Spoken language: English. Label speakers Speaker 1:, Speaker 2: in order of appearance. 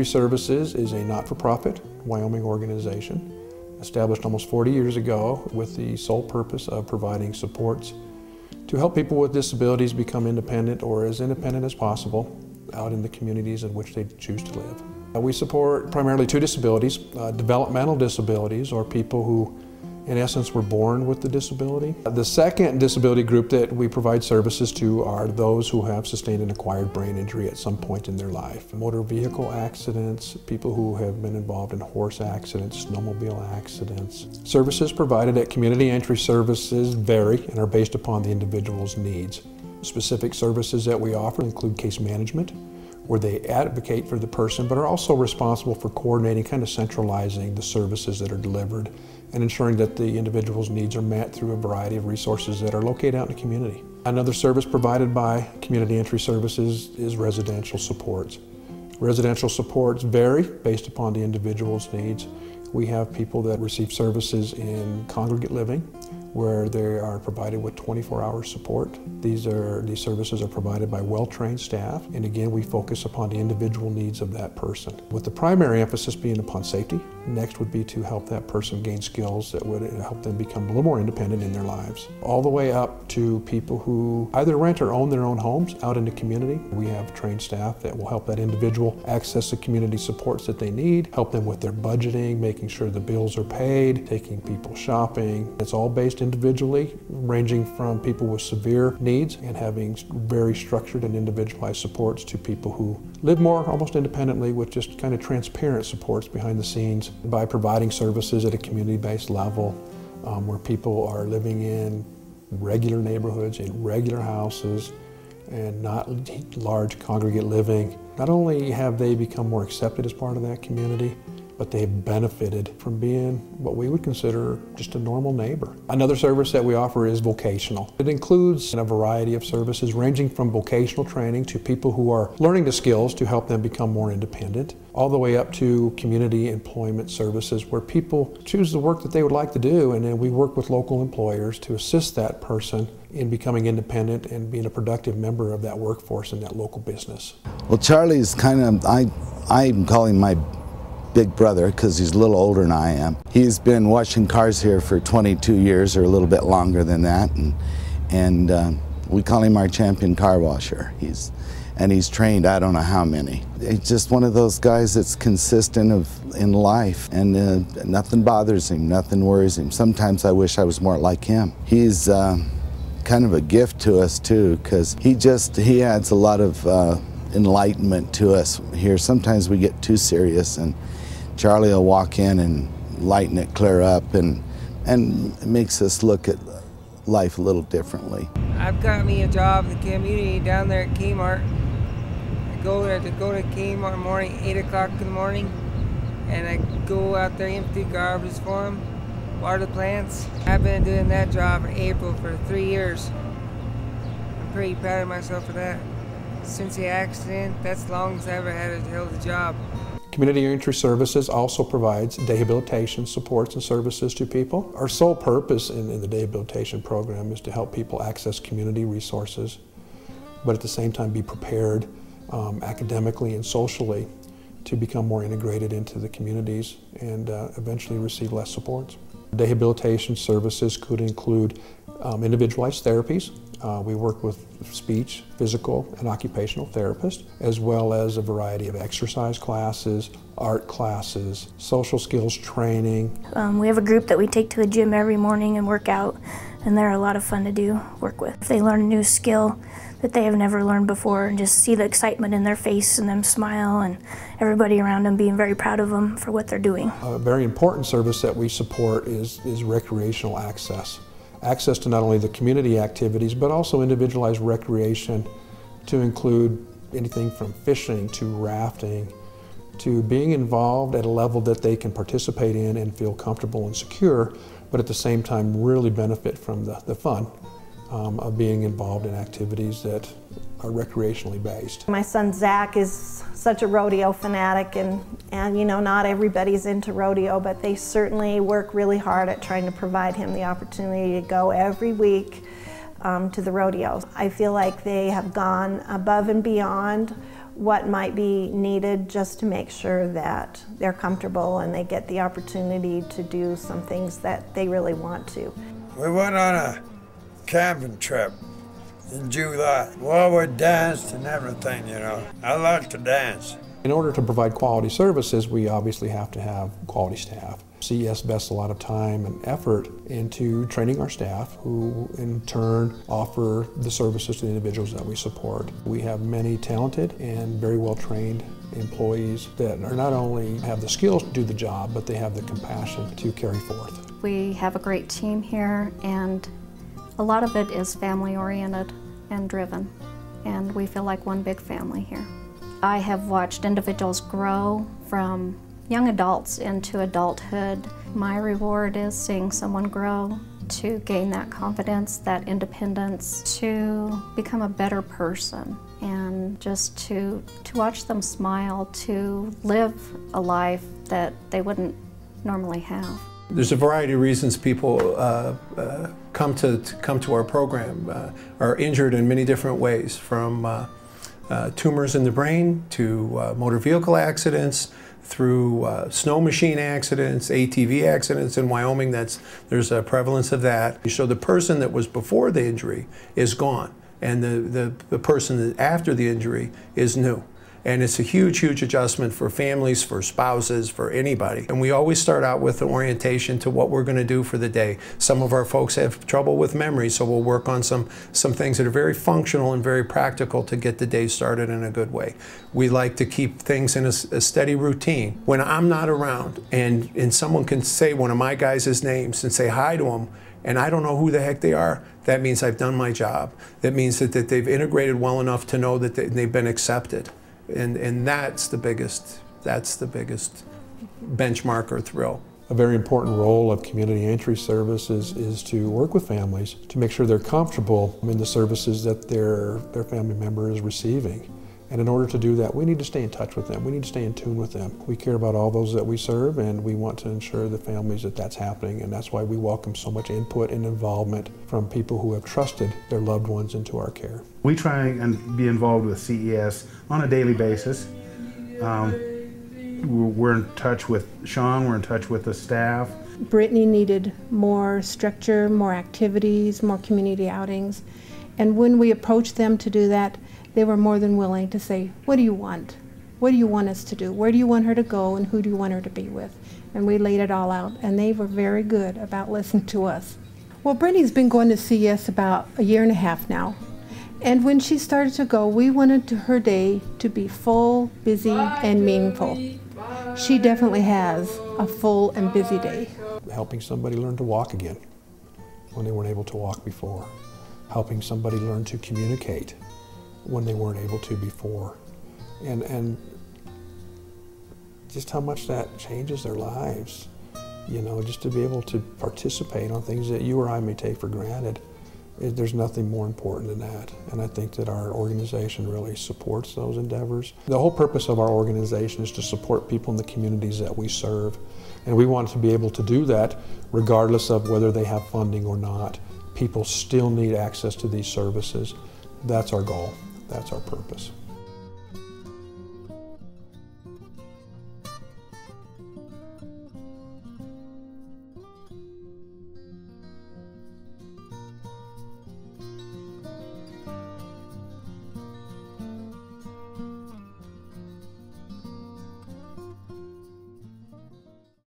Speaker 1: Services is a not-for-profit Wyoming organization established almost 40 years ago with the sole purpose of providing supports to help people with disabilities become independent or as independent as possible out in the communities in which they choose to live. We support primarily two disabilities, developmental disabilities, or people who in essence were born with the disability. The second disability group that we provide services to are those who have sustained an acquired brain injury at some point in their life. Motor vehicle accidents, people who have been involved in horse accidents, snowmobile accidents. Services provided at Community Entry Services vary and are based upon the individual's needs. Specific services that we offer include case management, where they advocate for the person but are also responsible for coordinating, kind of centralizing the services that are delivered and ensuring that the individual's needs are met through a variety of resources that are located out in the community. Another service provided by Community Entry Services is residential supports. Residential supports vary based upon the individual's needs. We have people that receive services in congregate living, where they are provided with 24-hour support. These services are provided by well-trained staff, and again, we focus upon the individual needs of that person, with the primary emphasis being upon safety. Next would be to help that person gain skills that would help them become a little more independent in their lives. All the way up to people who either rent or own their own homes out in the community. We have trained staff that will help that individual access the community supports that they need, help them with their budgeting, making sure the bills are paid, taking people shopping. It's all based individually, ranging from people with severe needs and having very structured and individualized supports to people who live more almost independently with just kind of transparent supports behind the scenes by providing services at a community-based level where people are living in regular neighborhoods, in regular houses, and not large congregate living. Not only have they become more accepted as part of that community, but they've benefited from being what we would consider just a normal neighbor. Another service that we offer is vocational. It includes a variety of services ranging from vocational training to people who are learning the skills to help them become more independent, all the way up to community employment services where people choose the work that they would like to do, and then we work with local employers to assist that person in becoming independent and being a productive member of that workforce in that local business.
Speaker 2: Well, Charlie's kind of, I'm calling my big brother because he's a little older than I am. He's been washing cars here for 22 years or a little bit longer than that, and we call him our champion car washer. He's trained I don't know how many. He's just one of those guys that's consistent in life, and nothing bothers him, nothing worries him. Sometimes I wish I was more like him. He's kind of a gift to us too, because he adds a lot of enlightenment to us here. Sometimes we get too serious, and Charlie will walk in and lighten it clear up, and it makes us look at life a little differently.
Speaker 3: I've got me a job in the community down there at Kmart. I go to Kmart in the morning, 8 o'clock in the morning, and I go out there, empty garbage for them, water the plants. I've been doing that job in April for 3 years. I'm pretty proud of myself for that. Since the accident, that's the longest I ever had held a job.
Speaker 1: Community Entry Services also provides rehabilitation supports and services to people. Our sole purpose in the rehabilitation program is to help people access community resources, but at the same time be prepared academically and socially to become more integrated into the communities and eventually receive less supports. Rehabilitation services could include individualized therapies. We work with speech, physical, and occupational therapists, as well as a variety of exercise classes, art classes, social skills training.
Speaker 4: We have a group that we take to the gym every morning and work out, and they're a lot of fun to work with. They learn a new skill that they have never learned before, and just see the excitement in their face and them smile, and everybody around them being very proud of them for what they're doing. A
Speaker 1: very important service that we support is recreational access. Access to not only the community activities, but also individualized recreation to include anything from fishing to rafting to being involved at a level that they can participate in and feel comfortable and secure, but at the same time really benefit from the fun of being involved in activities that are recreationally based.
Speaker 5: My son Zach is such a rodeo fanatic, and you know, not everybody's into rodeo, but they certainly work really hard at trying to provide him the opportunity to go every week to the rodeo. I feel like they have gone above and beyond what might be needed just to make sure that they're comfortable and they get the opportunity to do some things that they really want to.
Speaker 6: We went on a camping trip in July. Well, we danced and everything, you know. I like to dance.
Speaker 1: In order to provide quality services, we obviously have to have quality staff. CES invests a lot of time and effort into training our staff, who in turn offer the services to the individuals that we support. We have many talented and very well trained employees that are not only have the skills to do the job, but they have the compassion to carry forth.
Speaker 7: We have a great team here, and a lot of it is family oriented and driven, and we feel like one big family here. I have watched individuals grow from young adults into adulthood. My reward is seeing someone grow to gain that confidence, that independence, to become a better person, and just to watch them smile, to live a life that they wouldn't normally have.
Speaker 8: There's a variety of reasons people come to our program, are injured in many different ways, from tumors in the brain to motor vehicle accidents, through snow machine accidents, ATV accidents. In Wyoming, there's a prevalence of that. So the person that was before the injury is gone, and the person after the injury is new. And it's a huge, huge adjustment for families, for spouses, for anybody. And we always start out with an orientation to what we're going to do for the day. Some of our folks have trouble with memory, so we'll work on some things that are very functional and very practical to get the day started in a good way. We like to keep things in a steady routine. When I'm not around and someone can say one of my guys' names and say hi to them, and I don't know who the heck they are, that means I've done my job. That means that they've integrated well enough to know that they've been accepted. And that's the biggest benchmark or thrill.
Speaker 1: A very important role of community entry services is to work with families to make sure they're comfortable in the services that their family member is receiving. And in order to do that, we need to stay in touch with them. We need to stay in tune with them. We care about all those that we serve, and we want to ensure the families that that's happening. And that's why we welcome so much input and involvement from people who have trusted their loved ones into our care.
Speaker 9: We try and be involved with CES on a daily basis. We're in touch with Shawn, we're in touch with the staff.
Speaker 10: Brittany needed more structure, more activities, more community outings. And when we approached them to do that, they were more than willing to say, what do you want? What do you want us to do? Where do you want her to go, and who do you want her to be with? And we laid it all out, and they were very good about listening to us. Well, Brittany's been going to CES about 1.5 years now. And when she started to go, we wanted her day to be full, busy, and meaningful. She definitely has a full and busy day.
Speaker 1: Helping somebody learn to walk again when they weren't able to walk before. Helping somebody learn to communicate when they weren't able to before. And just how much that changes their lives. You know, just to be able to participate on things that you or I may take for granted. There's nothing more important than that, and I think that our organization really supports those endeavors. The whole purpose of our organization is to support people in the communities that we serve, and we want to be able to do that regardless of whether they have funding or not. People still need access to these services. That's our goal. That's our purpose.